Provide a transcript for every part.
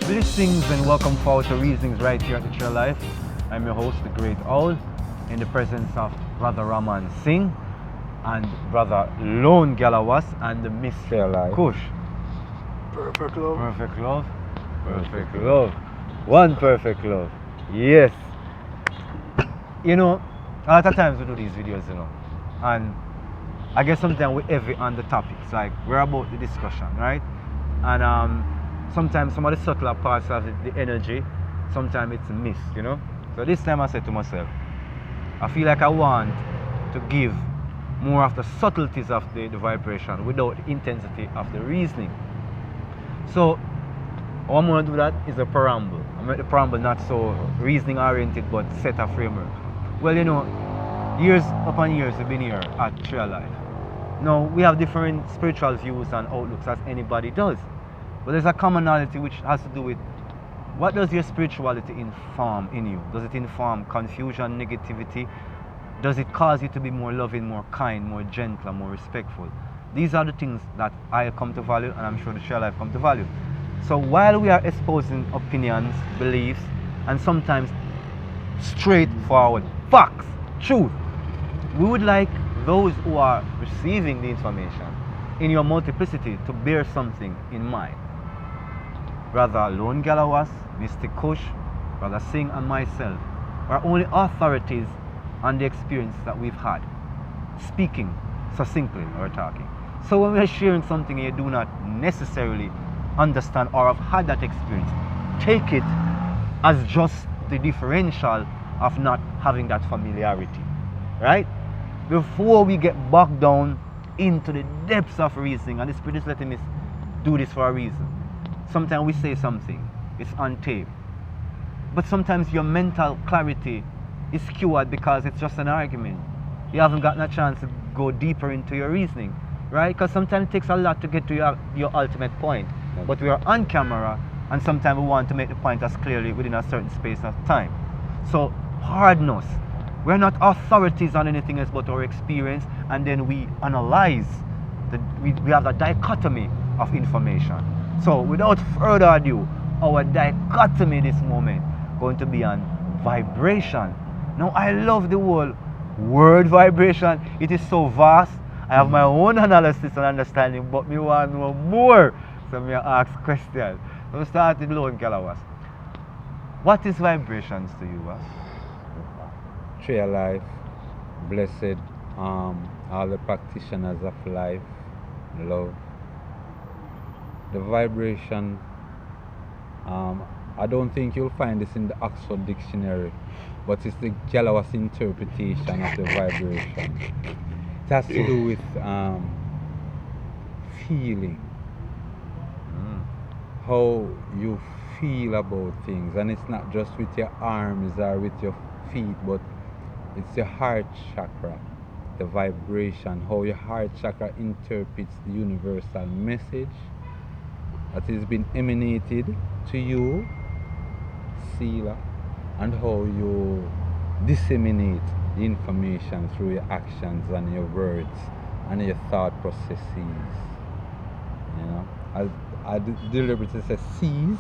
Blessings and welcome forward to Reasonings right here at the Chill Life. I'm your host, the Great Owl, in the presence of Brother Ramon Singh and Brother Lone Galawas and the Miss Seala. Kush. Perfect love. Perfect love. Perfect love. One perfect love. Yes. You know, a lot of times we do these videos, and I guess sometimes we heavy on the topics, like we're about the discussion, right? And sometimes some of the subtler parts of the energy, sometimes it's missed, So this time I said to myself, I feel like I want to give more of the subtleties of the vibration without the intensity of the reasoning. So what I'm going to do that is a preamble. I make the preamble not so reasoning oriented but set a framework. Well, years upon years we've been here at Trail Life. Now we have different spiritual views and outlooks as anybody does. But there's a commonality which has to do with what does your spirituality inform in you? Does it inform confusion, negativity? Does it cause you to be more loving, more kind, more gentle, more respectful? These are the things that I come to value, and I'm sure the Share Life come to value. So while we are exposing opinions, beliefs, and sometimes straightforward facts, truth, we would like those who are receiving the information in your multiplicity to bear something in mind. Brother Lone Galawas, Mr. Kush, Brother Singh, and myself are only authorities on the experience that we've had, speaking succinctly or talking. So when we're sharing something and you do not necessarily understand or have had that experience, take it as just the differential of not having that familiarity, right? Before we get bogged down into the depths of reasoning, and the Spirit is letting us do this for a reason. Sometimes we say something, it's on tape, but sometimes your mental clarity is skewed because it's just an argument. You haven't gotten a chance to go deeper into your reasoning, right? Because sometimes it takes a lot to get to your ultimate point. But we are on camera, and sometimes we want to make the point as clearly within a certain space of time. So pardon us. We're not authorities on anything else but our experience, and then we analyze. We have a dichotomy of information. So without further ado, our dichotomy this moment going to be on vibration. Now I love the whole word vibration. It is so vast. I have my own analysis and understanding, but me want to know more. So me ask questions. So we start with Lone Galawas. What is vibrations to you? Trail Life, blessed, all the practitioners of life, love. The vibration, I don't think you'll find this in the Oxford Dictionary, but it's the Galawas interpretation of the vibration. It has to do with feeling, how you feel about things, and it's not just with your arms or with your feet, but it's your heart chakra, the vibration, how your heart chakra interprets the universal message that has been emanated to you, Seala, and how you disseminate the information through your actions and your words and your thought processes. I deliberately say seas,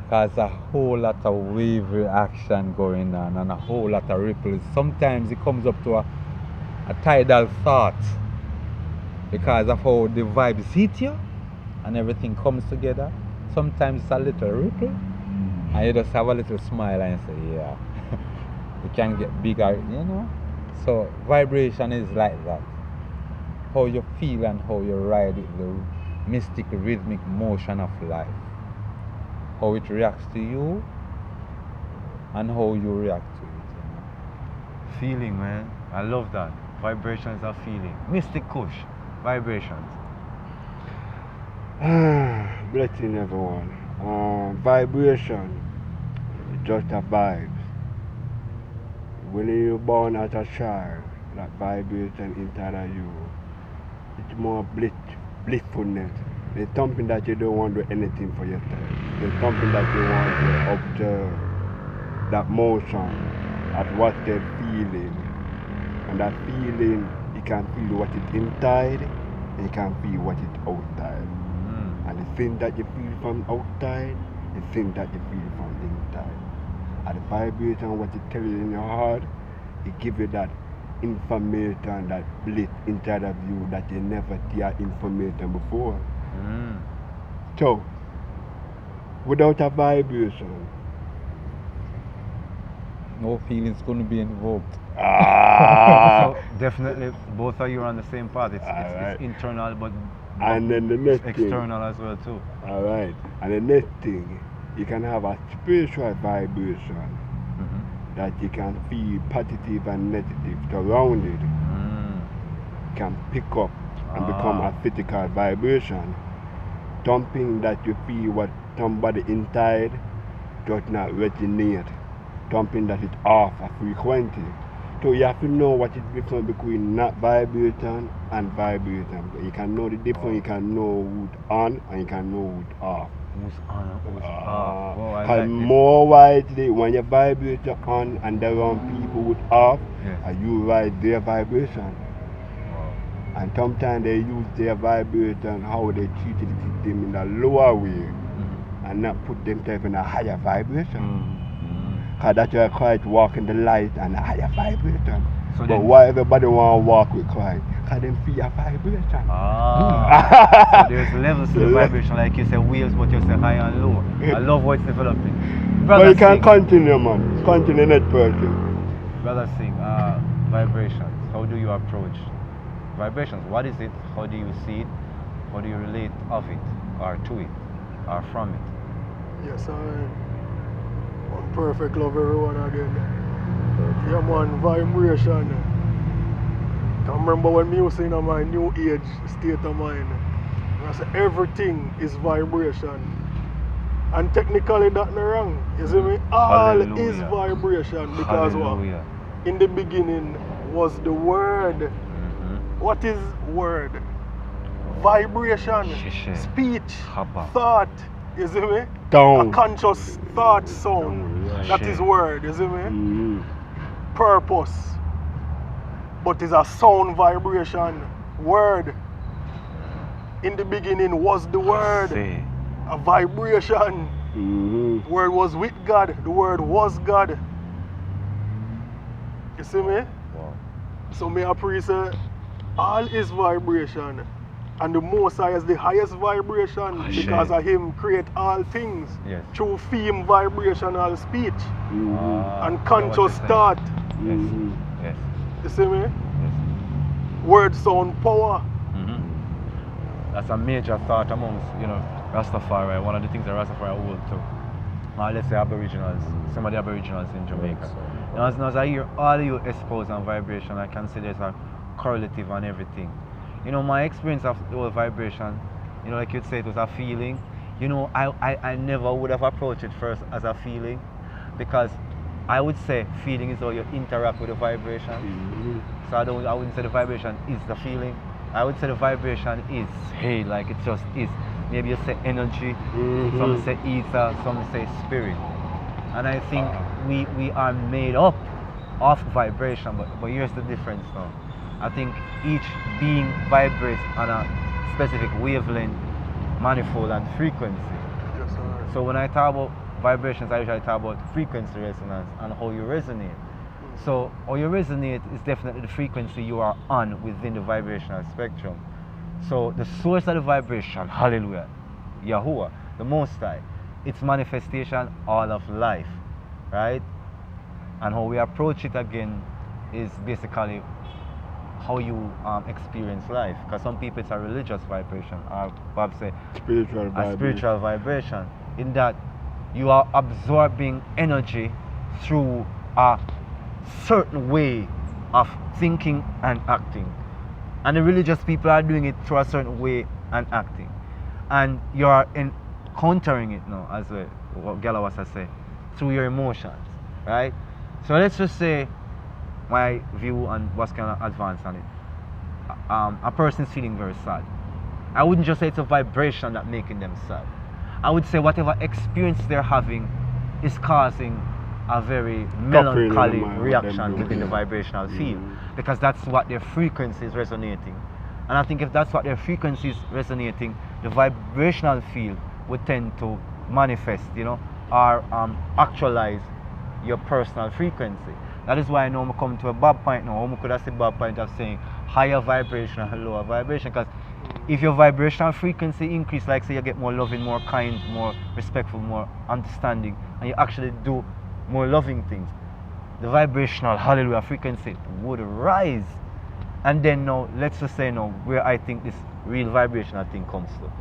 because a whole lot of wave reaction going on and a whole lot of ripples. Sometimes it comes up to a tidal thought because of how the vibes hit you and everything comes together. Sometimes it's a little ripple and you just have a little smile and you say, yeah, it can get bigger, So vibration is like that. How you feel and how you ride it, the mystic rhythmic motion of life. How it reacts to you and how you react to it. Feeling, man. I love that. Vibrations are feeling. Mystic Kush, vibrations. Blessing everyone. Vibration is just a vibes. When you're born as a child, that vibration inside of you, it's more blissfulness. It's something that you don't want to do anything for yourself. It's something that you want to observe, that motion, at what they're feeling. And that feeling, you can feel what is inside, and you can feel what is outside. And the thing that you feel from outside, the thing that you feel from the inside. And the vibration, what it tell you in your heart, it give you that information, that bliss inside of you that you never hear information before. So, without a vibration, No feelings couldn't be invoked. So definitely both of you are on the same path. It's Alright. internal but and then the next thing. external as well too. Alright. And the next thing, you can have a spiritual vibration that you can feel positive and negative surrounded. Can pick up and become a physical vibration. Something that you feel what somebody inside does not resonate. Something that is off a frequency. So you have to know what is the difference between not vibration and vibration. You can know the difference, you can know who's on and you can know who's off. Who's on and who's off? Wow, I Because like this. more widely, when you vibrate on and around people who's off, Yes. you ride their vibration. Wow. And sometimes they use their vibration, how they treated them in a lower way, and not put themselves in a higher vibration. Because that's why Christ walk in the light and a higher vibration. So But then- why everybody want to walk with Christ? Because they feel a vibration. So there's levels to the vibration, like you say wheels, but you say high and low. I love what it's developing. But you can Singh, continue, man. Continue that person. Brother Singh, vibrations. How do you approach vibrations? What is it? How do you see it? How do you relate of it, or to it, or from it? Yes, one perfect love everyone again. Yeah man, vibration. I remember when me was in my new age state of mind. I said everything is vibration. And technically that's not wrong. You see me? All is Hallelujah. vibration because Hallelujah. what? In the beginning was the word. What is word? Vibration, Shishe. speech, Hapa. thought. You see me? Down. A conscious thought sound. That is Shit. word, you see me? Purpose. But it's a sound vibration. Word. In the beginning was the word. Say. A vibration. Word was with God. The word was God. You see me? Wow. So me appreciate all is vibration. And the Most High is the highest vibration because of him create all things Yes. through theme, vibrational speech and Yeah, conscious what you're saying. thought. Yes. Yes. You see me? Yes. Word sound power. That's a major thought amongst, Rastafari. One of the things that Rastafari hold to. Let's say Aboriginals, some of the Aboriginals in Jamaica. Now, as I hear all you expose on vibration, I can see there's a correlative on everything. My experience of the whole vibration, like you'd say, it was a feeling. I never would have approached it first as a feeling, because I would say feeling is how you interact with the vibration. So I wouldn't say the vibration is the feeling. I would say the vibration is, hey, like it just is. Maybe you say energy, some say ether, some say spirit. And I think we are made up of vibration, but here's the difference now. I think each being vibrates on a specific wavelength, manifold and frequency. Yes, sir. So when I talk about vibrations, I usually talk about frequency resonance and how you resonate. So how you resonate is definitely the frequency you are on within the vibrational spectrum. So the source of the vibration, hallelujah, Yahuwah, the Most High, its manifestation all of life, right? And how we approach it again is basically how you experience life. Because some people it's a religious vibration, or perhaps say Spiritual a vibration. spiritual vibration, in that you are absorbing energy through a certain way of thinking and acting. And the religious people are doing it through a certain way and acting. And you are encountering it now, as what Galawasa said, through your emotions, right? So let's just say my view and what's kind of advanced on it. A person is feeling very sad. I wouldn't just say it's a vibration that making them sad. I would say whatever experience they're having is causing a very melancholy mind, what reaction them do, within the yeah. vibrational field, because that's what their frequency is resonating. And I think if that's what their frequency is resonating, the vibrational field would tend to manifest, or actualize your personal frequency. That is why I know I come to a bad point now. I could have said bad point of saying higher vibration and lower vibration. Because if your vibrational frequency increase, like say you get more loving, more kind, more respectful, more understanding, and you actually do more loving things, the vibrational hallelujah frequency would rise. And then now, let's just say now, where I think this real vibrational thing comes to.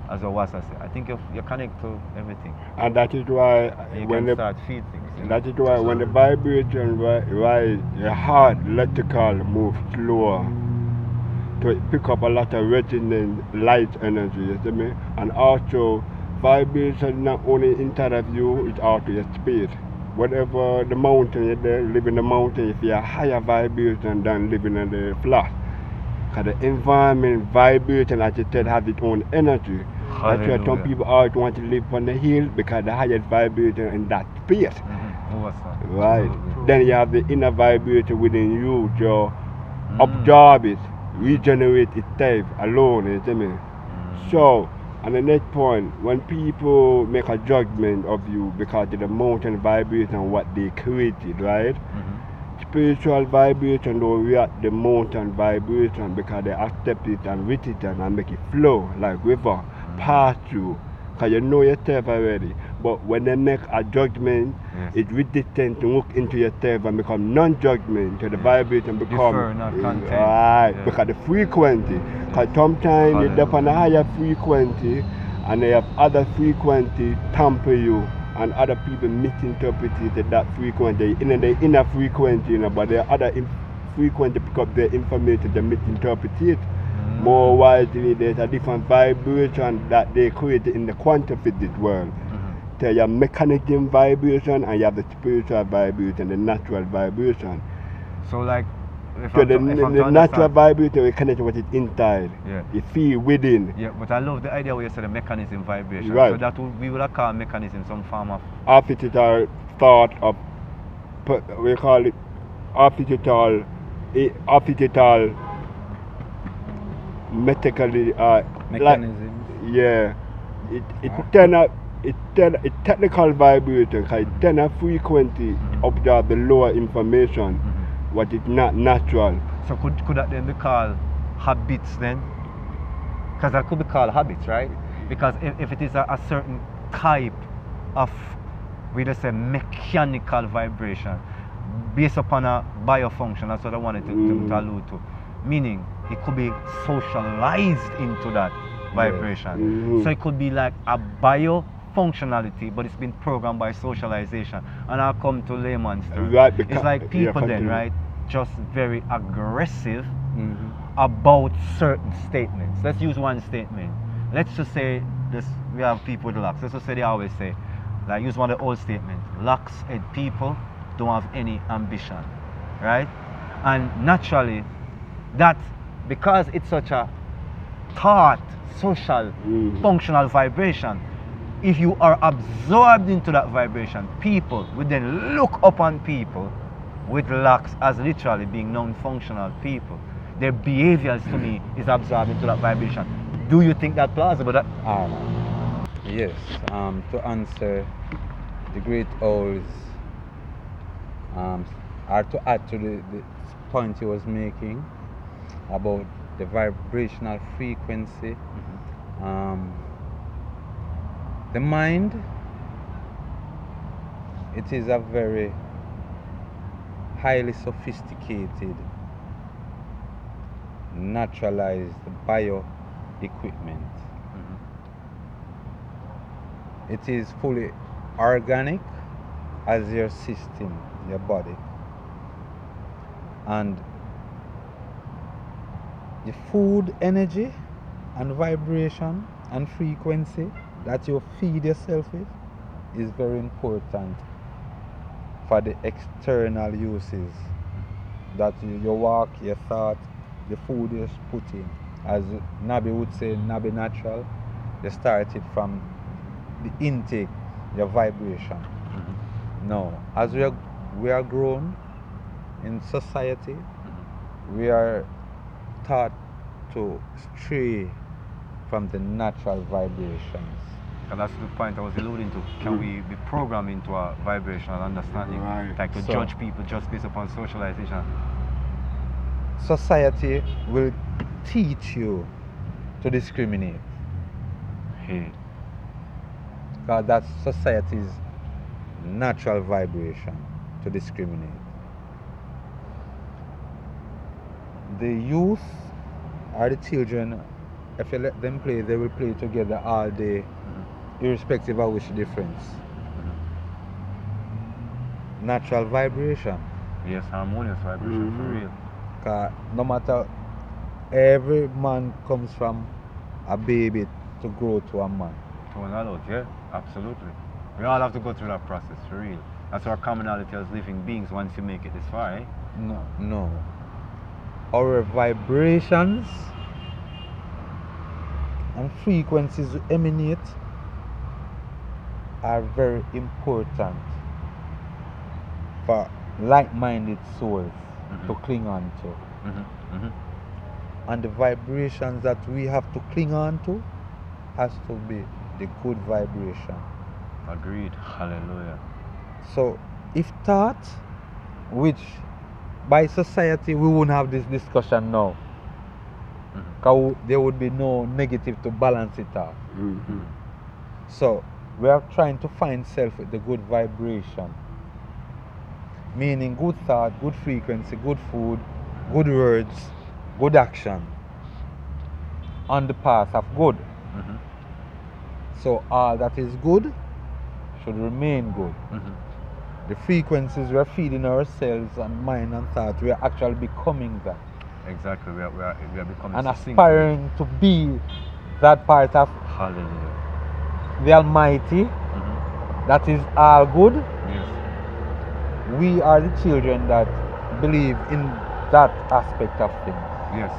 As I was I say, I think you connect to everything. And that is why And you when can the start feed things. that is why when the vibration rise, your heart electrical move slower to pick up a lot of resonant light energy, you see me? And also vibration not only inside of you, it's out to your space. Whatever the mountain you're there, live in the mountain, if you're higher vibration than living in the flat. Because the environment vibration, as you said, has its own energy. That's why some Hallelujah. people always want to live on the hill because the highest vibration in that space. What's that? Right. Absolutely. Then you have the inner vibration within you to Mm. absorb it, regenerate itself alone, you see me? So, and the next point, when people make a judgment of you because of the mountain vibration, what they created, right? Spiritual vibration don't react the mountain vibration because they accept it and with it and make it flow like river, pass through. Because you know yourself already. But when they make a judgment, Yes. it resistant to look into yourself and become non-judgment, so the vibration become Defer, not content. right, Yeah. because the frequency. Because sometimes you're up on a higher frequency and they have other frequency tamper you and other people misinterpret it that frequency in the inner frequency, but there are other frequency pick up their information, they misinterpret it. More wisely, there's a different vibration that they create in the quantum physics world. So you have mechanism vibration and you have the spiritual vibration, the natural vibration. So like, if So I'm the to- if I'm to natural understand- vibration we connect with it inside. Yeah. You feel within. Yeah, but I love the idea where you said the mechanism vibration. Right. So that we would have called mechanism some form of Artificial thought of, we call it artificial mechanically, Mechanisms. yeah, it's technical vibration because it turn a frequency of the lower information, what is not natural. So could that then be called habits then? Because that could be called habits, right? Because if it is a certain type of, we just say mechanical vibration, based upon a biofunction, that's what I wanted to allude to. Meaning, it could be socialized into that vibration. So it could be like a biofunctionality, but it's been programmed by socialization. And I'll come to layman's terms. Right, It's like yeah, people then, continue. right? Just very aggressive about certain statements. Let's use one statement. Let's just say this: we have people with locks. Let's just say they always say, like use one of the old statements: locks-head people don't have any ambition, right? And naturally, that because it's such a thought, social, functional vibration, if you are absorbed into that vibration, people would then look upon people with locks as literally being non-functional people. Their behaviors to me is absorbed into that vibration. Do you think that plausible? Yes. To answer the great owls, or to add to the point he was making about the vibrational frequency, the mind, it is a very highly sophisticated, naturalized bio equipment. It is fully organic as your system, your body. And the food, energy, and vibration and frequency that you feed yourself with is very important for the external uses that you walk, your thought, the food you put in. As Nabi would say, Nabi natural, you start it from the intake, your vibration. Now, as we are grown in society, we are taught to stray from the natural vibrations. Because that's the point I was alluding to. Can we be programmed into a vibrational understanding? Right. Like to So- judge people just based upon socialization. Society will teach you to discriminate. Hey. Because that's society's natural vibration, to discriminate. The youth or the children, if you let them play, they will play together all day, irrespective of which difference. Natural vibration. Yes, harmonious vibration for Mhm. real. Because no matter, every man comes from a baby to grow to a man. To an adult, yeah, absolutely. We all have to go through that process for real. That's our commonality as living beings once you make it this far, eh? No. Our vibrations and frequencies we emanate are very important for like-minded souls to cling on to. And the vibrations that we have to cling on to has to be the good vibration. Agreed. Hallelujah. So if taught, which by society we wouldn't have this discussion now, because there would be no negative to balance it out. Mhm. So we are trying to find self with the good vibration, meaning good thought, good frequency, good food, good words, good action on the path of good. So all that is good should remain good. The frequencies we are feeding ourselves and mind and thought, we are actually becoming that Exactly. We are becoming and succinct to it. aspiring to be that part of Hallelujah. the Almighty that is all good. Yes. We are the children that believe in that aspect of things Yes.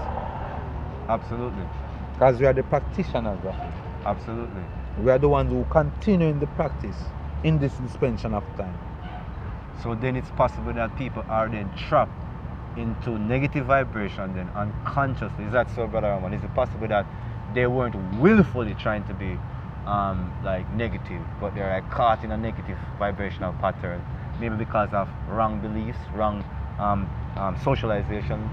Absolutely. because we are the practitioners of it. Absolutely. We are the ones who continue in the practice in this dispensation of time. So then it's possible that people are then trapped into negative vibration then unconsciously. Is that so, Brother Ramon? Is it possible that they weren't willfully trying to be like negative, but they're like caught in a negative vibrational pattern, maybe because of wrong beliefs, wrong socialization,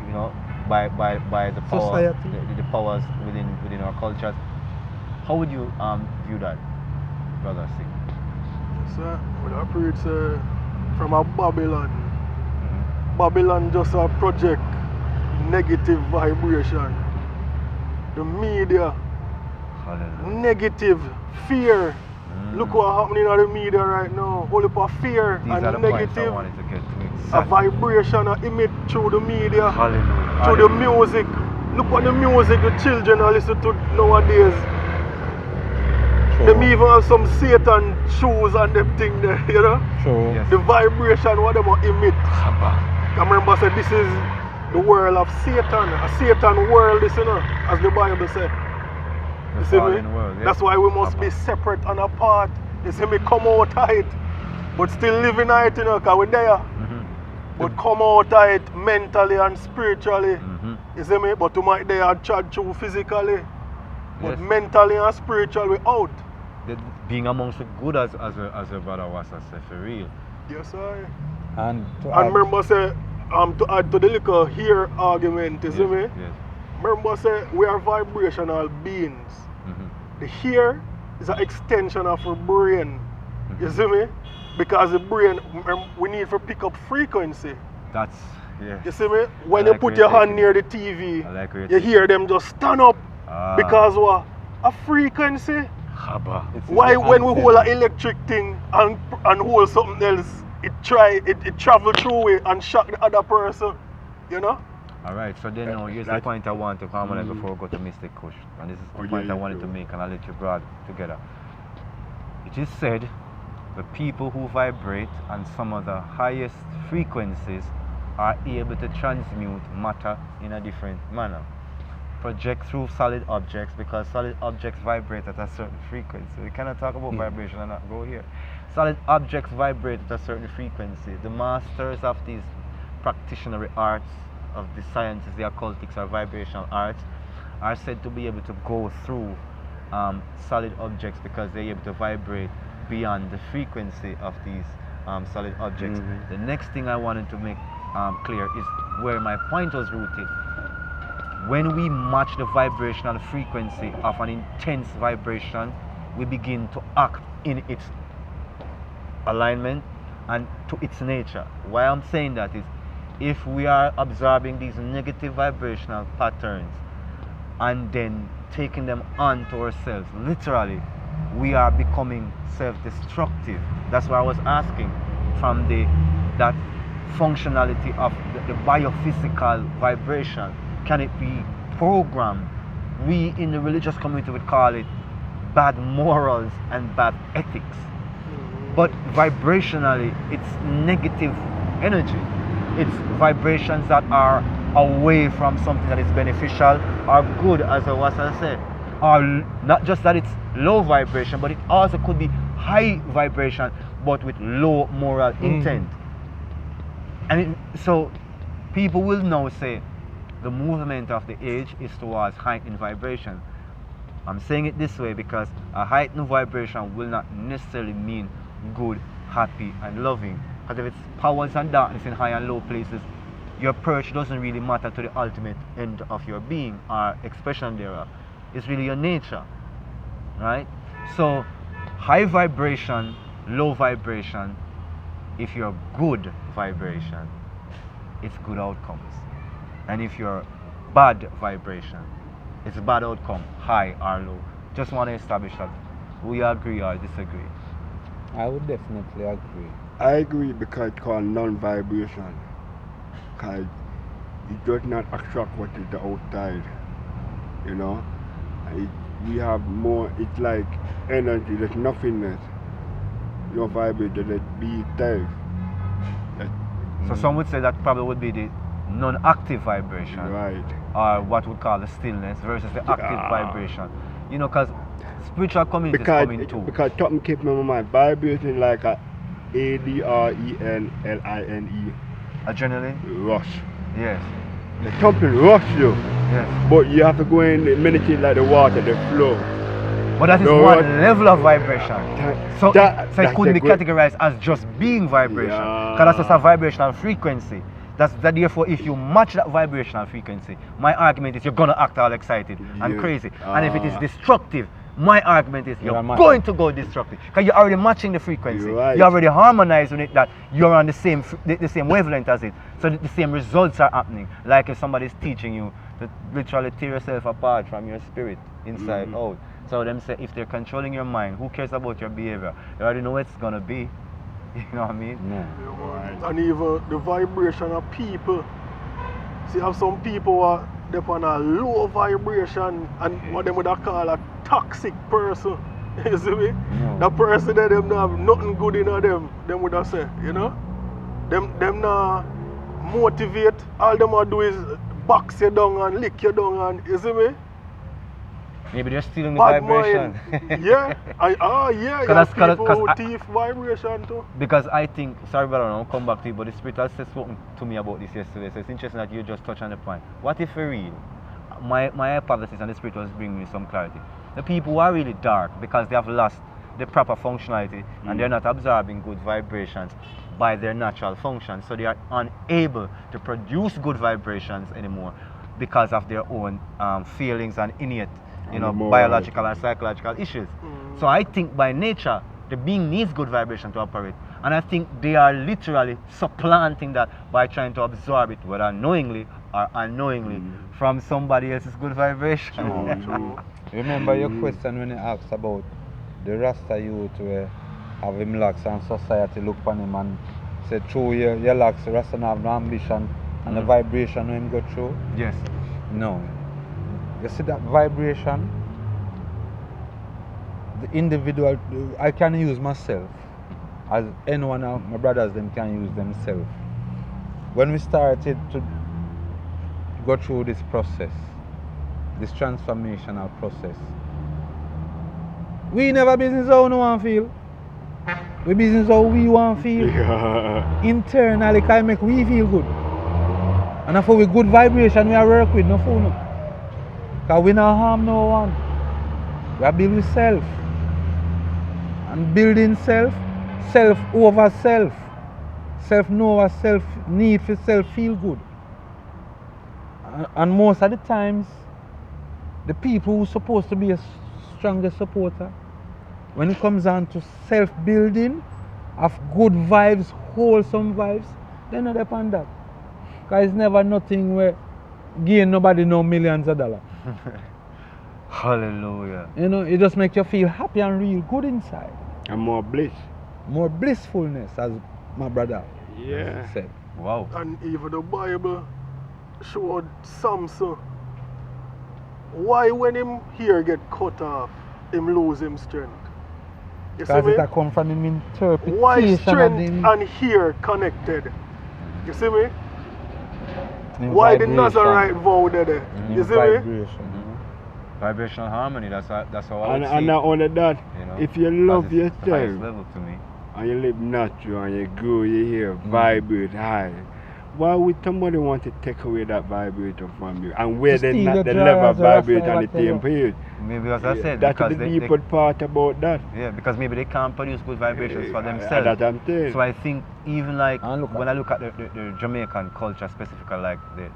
you know, by the power, Society. the powers within our cultures? How would you view that, Brother C? So, when I preach from a Babylon, Babylon just a project negative vibration. The media, Hallelujah. negative, fear. Look what happening in the media right now. Only for fear These are and the points I negative. wanted to get to. A Exactly. vibration, a image through the media, Hallelujah. through the Hallelujah. music. Look what the music the children are listening to nowadays. Them even have some Satan shoes and them thing there, you know? True. Yes. The vibration, what them emit. I remember I said this is the world of Satan, a Satan world, this, you know, as the Bible said. The You see me? fallen world, yeah. That's why we must be separate and apart. You see me, come out of it, but still living it, you know, because we're there. But come out of it mentally and spiritually. You see me? But to my day and chat through physically. But Yes. mentally and spiritually, we out. Being amongst the good as a brother was I say for real. Yes, sir. And to And add, remember, say, to add to the little here argument, you see Yes, me? yes. Remember, say, we are vibrational beings. The here is an extension of our brain. You see me? Because the brain, we need to pick up frequency. That's yeah. You see me? When I you like put where your you're hand taking near it. the TV, I like where you're you taking hear them just stand up. Ah. Because what? A frequency. Haba. it's Why the when we antenna. hold an electric thing and hold something else, it travel through it and shock the other person, you know? Alright, so then now here's the point I want to harmonize before we go to Mystic Kush. And this is the Oh, point yeah, I wanted sure. to make, and I'll let you broad together. It is said the people who vibrate on some of the highest frequencies are able to transmute matter in a different manner. Project through solid objects, because solid objects vibrate at a certain frequency. We cannot talk about vibration and not go here. Solid objects vibrate at a certain frequency. The masters of these practitionary arts, of the sciences, the occultics or vibrational arts, are said to be able to go through solid objects because they're able to vibrate beyond the frequency of these solid objects. The next thing I wanted to make clear is where my point was rooted. When we match the vibrational frequency of an intense vibration, we begin to act in its alignment and to its nature. Why I'm saying that is, if we are absorbing these negative vibrational patterns and then taking them onto ourselves, literally, we are becoming self-destructive. That's why I was asking from that functionality of the biophysical vibration. Can it be programmed? We in the religious community would call it bad morals and bad ethics. But vibrationally, it's negative energy. It's vibrations that are away from something that is beneficial or good, as I said. Or not just that it's low vibration, but it also could be high vibration, but with low moral intent. And so people will now say the movement of the age is towards heightened vibration. I'm saying it this way because a heightened vibration will not necessarily mean good, happy, and loving. Because if it's powers and darkness in high and low places, your perch doesn't really matter to the ultimate end of your being or expression thereof. It's really your nature, right? So high vibration, low vibration, if you're good vibration, it's good outcomes. And if you're bad vibration, it's bad outcome, high or low. Just want to establish that we agree or disagree. I would definitely agree. I agree because it's called non-vibration. Because it does not attract what is the outside, you know. We have more, it's like energy, there's nothingness. No vibration, there's be itself. So some would say that probably would be the non-active vibration, Right. or what we call the stillness versus the active vibration. You know, because spiritual community is coming too. Because something keeps my mind vibrating like a adrenaline. Adrenaline? Rush. Yes. The something rush you. Yes. But you have to go in and meditate like the water, the flow. But that is No, one what- level of vibration. So That's it couldn't a be good- categorized as just being vibration. Yeah. Because that's just a vibrational frequency. That therefore, if you match that vibrational frequency, my argument is you're gonna act all excited and Yeah. crazy. And if it is destructive, my argument is you're matching. going to go destructive. Because you're already matching the frequency. You're right. You're already harmonizing it that you're on the same wavelength as it. So the same results are happening. Like if somebody's teaching you to literally tear yourself apart from your spirit inside out. So them say if they're controlling your mind, who cares about your behavior? You already know what it's gonna be. You know what I mean? No. And even the vibration of people. See, have some people who are on a low vibration and what them would call a toxic person. You see me? No. The person that them not have nothing good in them would have say, you know? Them not motivate, all them will do is box you down and lick you down and you see me? Maybe they're stealing the Bad vibration. mind. Yeah. Yeah, you Cause have that's- people cause who I- thief vibration too. Because I think, sorry brother, I'll come back to you, but the Spirit has spoken to me about this yesterday, so it's interesting that you just touched on the point. What if for real, my hypothesis and the Spirit was bringing me some clarity. The people who are really dark because they have lost the proper functionality and they're not absorbing good vibrations by their natural function, so they are unable to produce good vibrations anymore because of their own feelings and innate, biological and psychological issues. So I think by nature, the being needs good vibration to operate. And I think they are literally supplanting that by trying to absorb it, whether knowingly or unknowingly, from somebody else's good vibration. True. Remember your question when you asked about the Rasta youth where have him locks and society look upon him and say through your locks, Rasta have no ambition and the vibration when him go through? Yes. No. You see that vibration, the individual, I can use myself as anyone of my brothers them can use themselves. When we started to go through this process, this transformational process, we never business how we want to feel. We business how we want to feel. Internally can make we feel good. And for we good vibration we are work with, no fool no. Because we not harm no one. We are build with self. And building self, self over self. Self know what self need for self feel good. And most of the times, the people who's supposed to be a strongest supporter, when it comes down to self-building, of good vibes, wholesome vibes, they're not upon that. Because it's never nothing where gain nobody no millions of dollars. Hallelujah. You know, it just makes you feel happy and real good inside. And more bliss. More blissfulness, as my brother Yeah. said. Wow. And even the Bible showed Samson why when him hair get cut off, him lose him strength. You see Because me? it a come from him interpretation. Why of strength him- and hair connected? You see me? him Why the vibration. Nazarite vow there? Him You see me? vibration. Vibrational harmony, that's how I would And, see and it, not only that, you know, if you as love it's the highest yourself level to me. and you live natural and you grow your hair, vibrate high, why would somebody want to take away that vibrator from you? And where Just they steal not your the dry level as a vibrate Rasta on the ever tell you. same page? Maybe as I said, That's because the they, deeper part about that. yeah, because maybe they can't produce good vibrations for That themselves. I'm saying. So I think even like And look when at I look at the Jamaican culture, specifically like the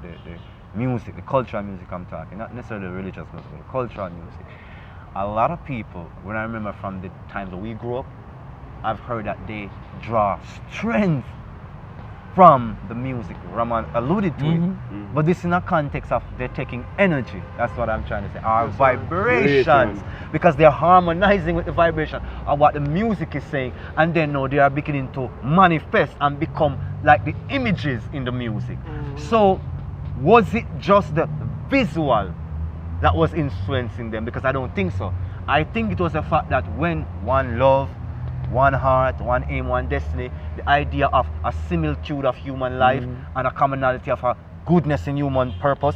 music, the cultural music I'm talking, not necessarily religious music, but the cultural music. A lot of people, when I remember from the times that we grew up, I've heard that they draw strength from the music. Ramon alluded to it. But this in a context of they're taking energy. That's what I'm trying to say. Our Yes, sir. vibrations. Because they're harmonizing with the vibration of what the music is saying. And then now they are beginning to manifest and become like the images in the music. So was it just the visual that was influencing them? Because I don't think so. I think it was the fact that when one love, one heart, one aim, one destiny, the idea of a similitude of human life and a commonality of a goodness in human purpose,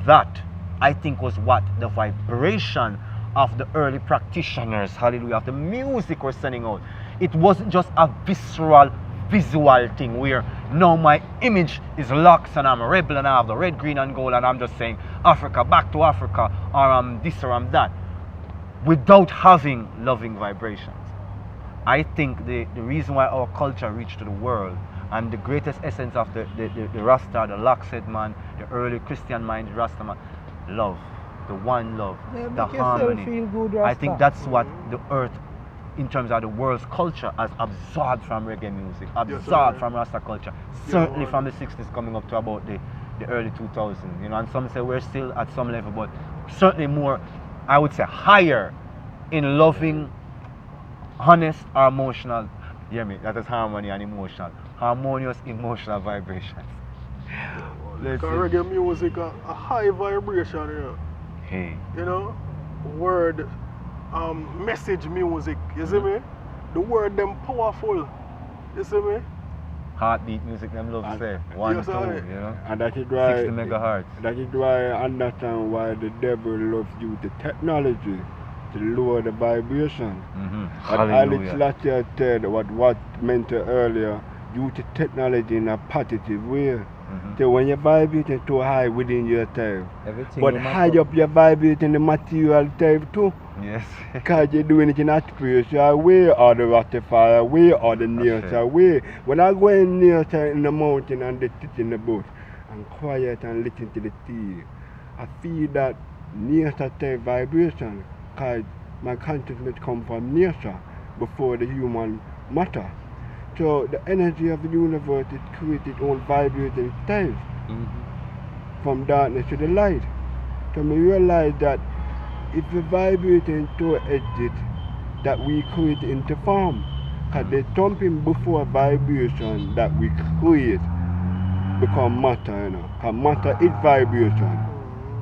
that I think was what the vibration of the early practitioners, hallelujah, of the music were sending out. It wasn't just a visceral, visual thing where now my image is locked and I'm a rebel and I have the red, green and gold and I'm just saying Africa, back to Africa, or I'm this or I'm that, without having loving vibrations. I think the reason why our culture reached to the world and the greatest essence of the Rasta, the Lockset man, the early Christian mind, the Rasta man, love, the one love, Yeah, the make yourself harmony. feel good, I Rasta. think that's what the earth, in terms of the world's culture, has absorbed from reggae music, absorbed sir. from Rasta culture. Yeah, Certainly man. from the 60s coming up to about the early 2000s, you know, and some say we're still at some level, but certainly more, I would say higher in loving, honest or emotional, hear me, that is harmony and emotional, harmonious emotional vibrations. Because Listen. reggae music a high vibration, you know. Hey, You know? Word, message music, you see me? The word them powerful, you see me? heartbeat music, them love And- say, 1, Yes, 2, I- you know, And that is 60 why megahertz. that is why I understand why the devil loves you the technology to lower the vibration. Mm-hmm. But Alex Hallelujah. Lattia said what meant earlier, use the technology in a positive way. Mhm. So when you vibrate too high within yourself, Everything but will high matter. up your vibration in the material type too. Yes. Because you're doing it in a spiritual way or the Rastafari way or the nature it. way. When I go in nature in the mountain and they sit in the bush and quiet and listen to the sea, I feel that nature type vibration because my consciousness comes from nature before the human matter. So the energy of the universe is created on vibrating styles from darkness to the light. So we realize that if we vibrate into edges that we create into form, because there's something before vibration that we create become matter, you know. Because matter is vibration.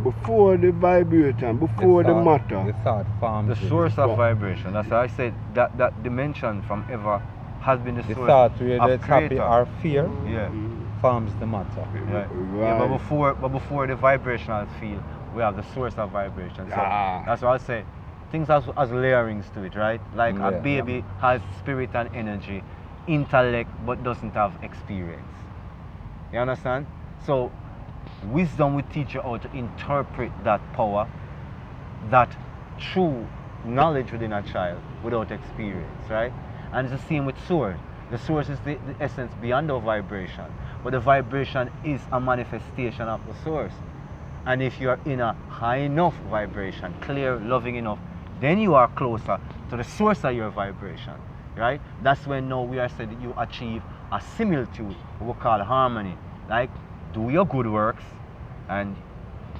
Before the vibration, before the matter, The thought forms The it. source of Well- vibration. That's why I said that dimension from ever has been the The source thought whether of it's happy creator. or fear Yeah. forms the matter. Right. Right. Yeah, but before the vibrational field, we have the source of vibration. So Yeah. that's why I say things has layerings to it, right? Like a Yeah. baby has spirit and energy, intellect, but doesn't have experience. You understand? So wisdom will teach you how to interpret that power, that true knowledge within a child without experience, right? And it's the same with source. The source is the essence beyond our vibration, but the vibration is a manifestation of the source. And if you are in a high enough vibration, clear, loving enough, then you are closer to the source of your vibration, right? That's when now we are said that you achieve a similitude, what we call harmony. Like, do your good works, and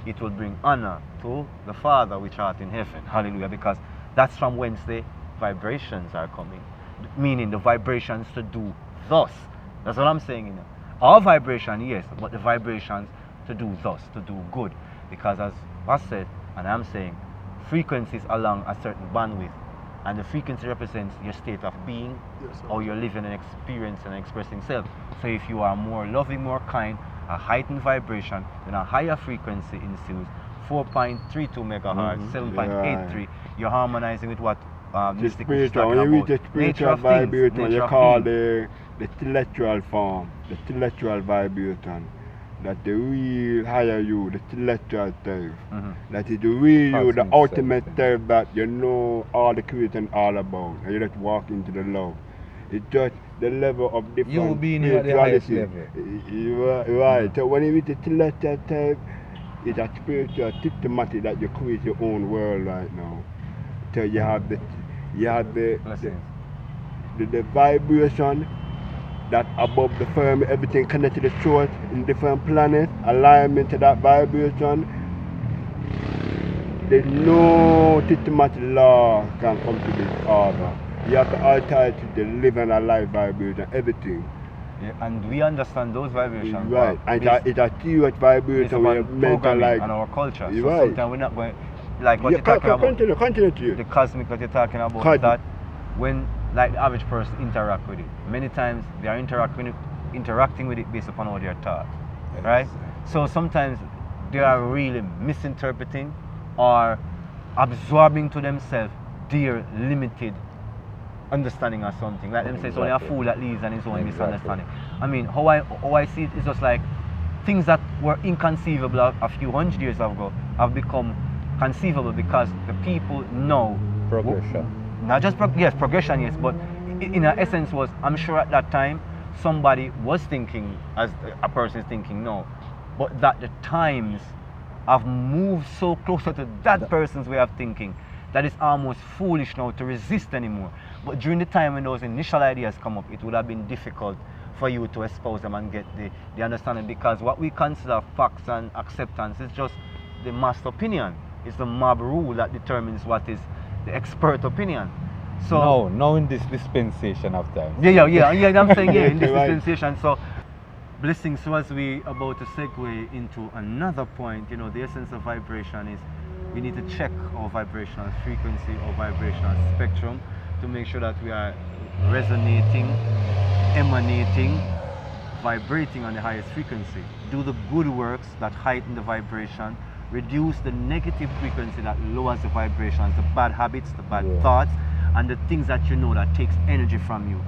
it will bring honor to the Father which art in heaven. Hallelujah. Because that's from whence the vibrations are coming. Meaning the vibrations to do thus. That's what I'm saying. You know. Our vibration, yes, but the vibrations to do thus, to do good. Because as I said, and I'm saying, frequencies along a certain bandwidth. And the frequency represents your state of being, Yes, sir. how you're living and experiencing and expressing self. So if you are more loving, more kind, a heightened vibration, then a higher frequency ensues. 4.32 megahertz, 7.83. You're harmonizing with what The Mystic was spiritual, talking when you reach about. the Nature spiritual of things, vibration, nature you of call being. the intellectual form, the intellectual vibration. That the real higher you, the intellectual self. That is the real you, the Cosmic ultimate self, self that you know all the creation all about. And you just walk into the love. It's just the level of different You being at the highest spirituality. Right. So when you reach the intellectual self, it's a spiritual systematic that you create your own world right now. So you have the Blessings. the vibration that above the firm, everything connected to the source in different planets, alignment to that vibration. There's no systematic law can come to this order. You have to alter it to the living alive vibration, everything. Yeah, and we understand those vibrations. Right. And it's a serious It's vibration where about mental programming like and our culture. So Right. sometimes we're not going, like what Yeah, you're talking about, continue to you. the cosmic that you're talking about, Cosmic. that when like the average person interact with it, many times they are interacting with it based upon what they're taught, right? So sometimes they are really misinterpreting or absorbing to themselves their limited understanding of something. Like them say, it's only a Exactly. fool that leaves and his own Exactly. misunderstanding. I mean, how I see it is just like things that were inconceivable a few hundred years ago have become conceivable because the people know Progression. not just progression, yes, but in a essence was, I'm sure at that time somebody was thinking as a person is thinking now, but that the times have moved so closer to that person's way of thinking that it's almost foolish now to resist anymore. But during the time when those initial ideas come up, it would have been difficult for you to espouse them and get the understanding, because what we consider facts and acceptance is just the mass opinion. It's the mob rule that determines what is the expert opinion. So No, in this dispensation of time. yeah, I'm saying in this Right. dispensation. So blessings. So as we about to segue into another point, the essence of vibration is we need to check our vibrational frequency or vibrational spectrum to make sure that we are resonating, emanating, vibrating on the highest frequency. Do the good works that heighten the vibration, reduce the negative frequency that lowers the vibrations, the bad habits, the bad thoughts, and the things that that takes energy from you.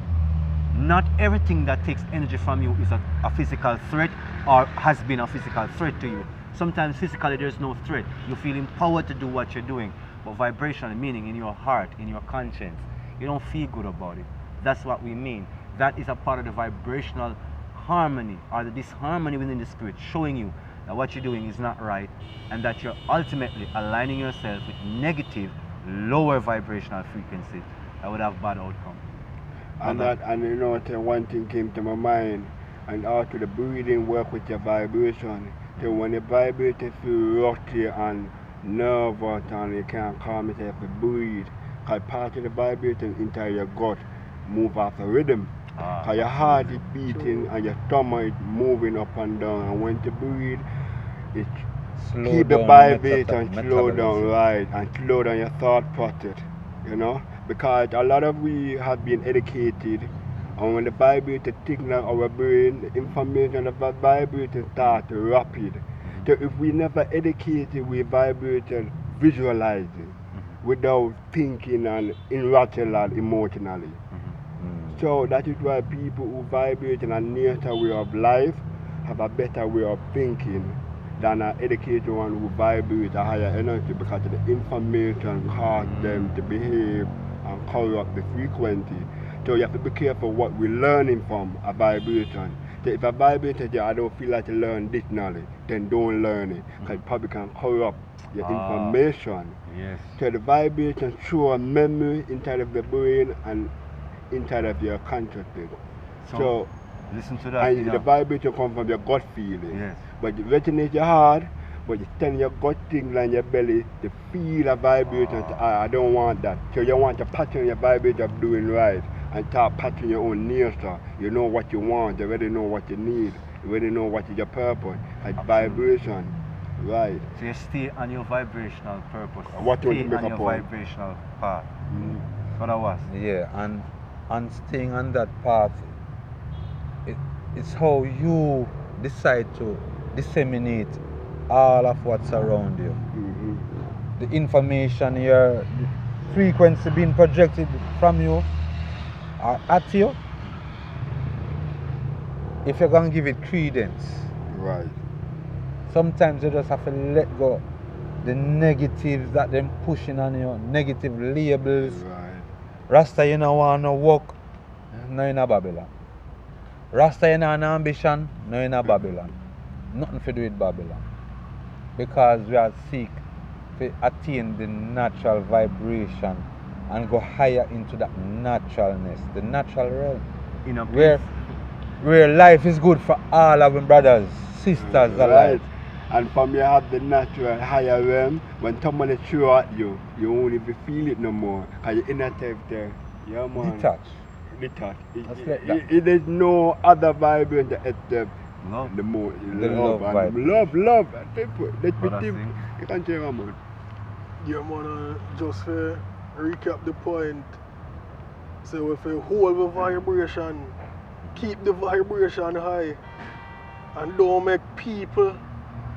Not everything that takes energy from you is a physical threat or has been a physical threat to you. Sometimes physically there's no threat. You feel empowered to do what you're doing. But vibration, meaning in your heart, in your conscience, you don't feel good about it. That's what we mean. That is a part of the vibrational harmony or the disharmony within the spirit, showing you that what you're doing is not right and that you're ultimately aligning yourself with negative, lower vibrational frequencies that would have bad outcome. And one thing came to my mind, and after the breathing work with your vibration. So when you vibrate, you feel rusty and nervous and you can't calm yourself to breathe. Because part of the vibration into your gut move off the rhythm. Because your heart is beating and your stomach is moving up and down. And when you breathe, it Slow keep the down vibration slow metabolism. down, right, and slow down your thought process, because a lot of we have been educated, and when the vibrator signal our brain, the information of that vibrator start rapid. So if we never educated, we vibrated visualizing without thinking and irrational emotionally. So that is why people who vibrate in a nature way of life have a better way of thinking. than an educated one who vibrate a higher energy because the information cause them to behave and corrupt the frequency. So you have to be careful what we're learning from a vibration. So if a vibration says, I don't feel like to learn this knowledge, then don't learn it. Because it probably can corrupt your information. Yes. So the vibration show a memory inside of the brain and inside of your consciousness. So listen to that. and the vibration comes from your gut feeling. Yes. But it resonates your heart, but you tell your gut thing in your belly to feel a vibration. I don't want that. So you want to pattern your vibration of doing right and start patterning your own nature. You know what you want, you already know what you need, you already know what is your purpose. Like vibration. Right. So you stay on your vibrational purpose. What you want stay to make on a your point. vibrational path. What I was. Yeah, and staying on that path, it's how you decide to disseminate all of what's around you. The information, the frequency being projected from you or at you, if you're going to give it credence. Right. Sometimes you just have to let go the negatives that them pushing on you, negative labels. Right. Rasta, you don't want to work, no in a Babylon. Rasta, you don't have ambition, no in a Babylon. Nothing to do with Babylon. Because we are seek to attain the natural vibration and go higher into that naturalness, the natural realm. In a Where life is good for all our brothers, sisters alike. And from you have the natural higher realm, when somebody throw at you, you won't even feel it no more. Because you're in a type there. Yeah, man. Detached. Detached. There's no other vibration except love. the more The love vibe. Love. Let's be Brother deep. Singh. You can change, man. Yeah, man, just to recap the point. So if you hold the vibration, keep the vibration high, and don't make people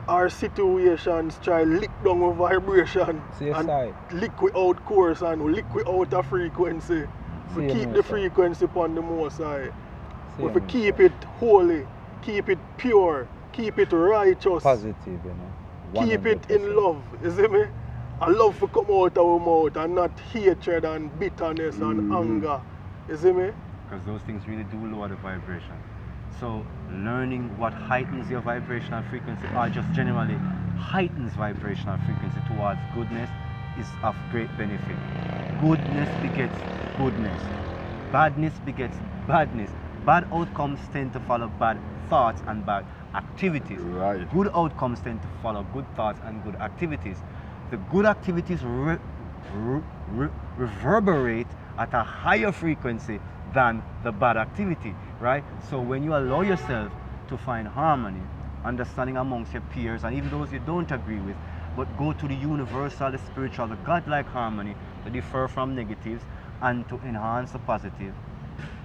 or situations try lick down with vibration and lick without course and lick without a frequency. We keep the frequency upon the most high. If we keep it holy, keep it pure, keep it righteous, positive, you know. keep it in love, you see me? And love to come out our mouth and not hatred and bitterness and anger, you see me? Because those things really do lower the vibration. So learning what heightens your vibrational frequency or just generally heightens vibrational frequency towards goodness is of great benefit. Goodness begets goodness. Badness begets badness. Bad outcomes tend to follow bad thoughts and bad activities. Right. Good outcomes tend to follow good thoughts and good activities. The good activities reverberate at a higher frequency than the bad activity, right? So when you allow yourself to find harmony, understanding amongst your peers and even those you don't agree with, but go to the universal, the spiritual, the godlike harmony to differ from negatives and to enhance the positive,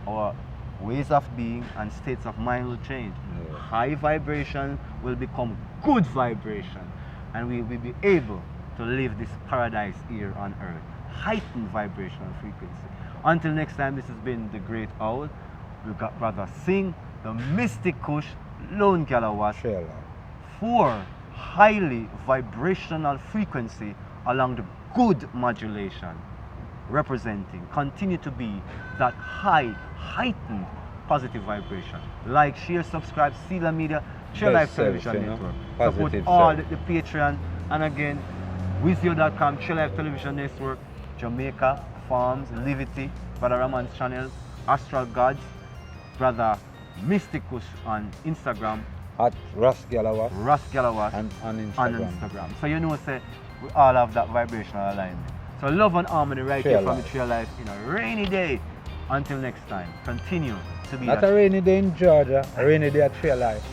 our ways of being and states of mind will change. High vibration will become good vibration, and we will be able to live this paradise here on earth. Heightened vibrational frequency. Until next time, this has been the Great Owl. We've got Brother Singh, the Mystic Kush, Lone Galawas, for highly vibrational frequency along the good modulation, representing, continue to be that high, heightened positive vibration. Like, share, subscribe, Seala Media, Chill Life Television Network. Support all the Patreon, and again, Wizio.com, Chill Life Television Network, Jamaica, Farms, Livity, Brother Ramon's channel, Astral Gods, Brother Mysticus on Instagram, at Ras Galawas and on Instagram. So you know, say we all have that vibrational alignment. So love and harmony right here from the Trail Life in a rainy day. Until next time, continue to be not a rainy day in Georgia, a rainy day at Trail Life.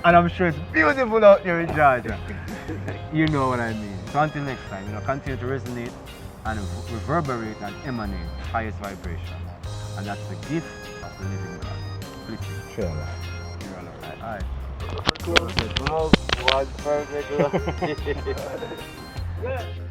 And I'm sure it's beautiful out there in Georgia. You know what I mean. So until next time, continue to resonate and reverberate and emanate highest vibration. And that's the gift of the living God. Please. Trail Life. All right. Perfect love. One perfect love. Good.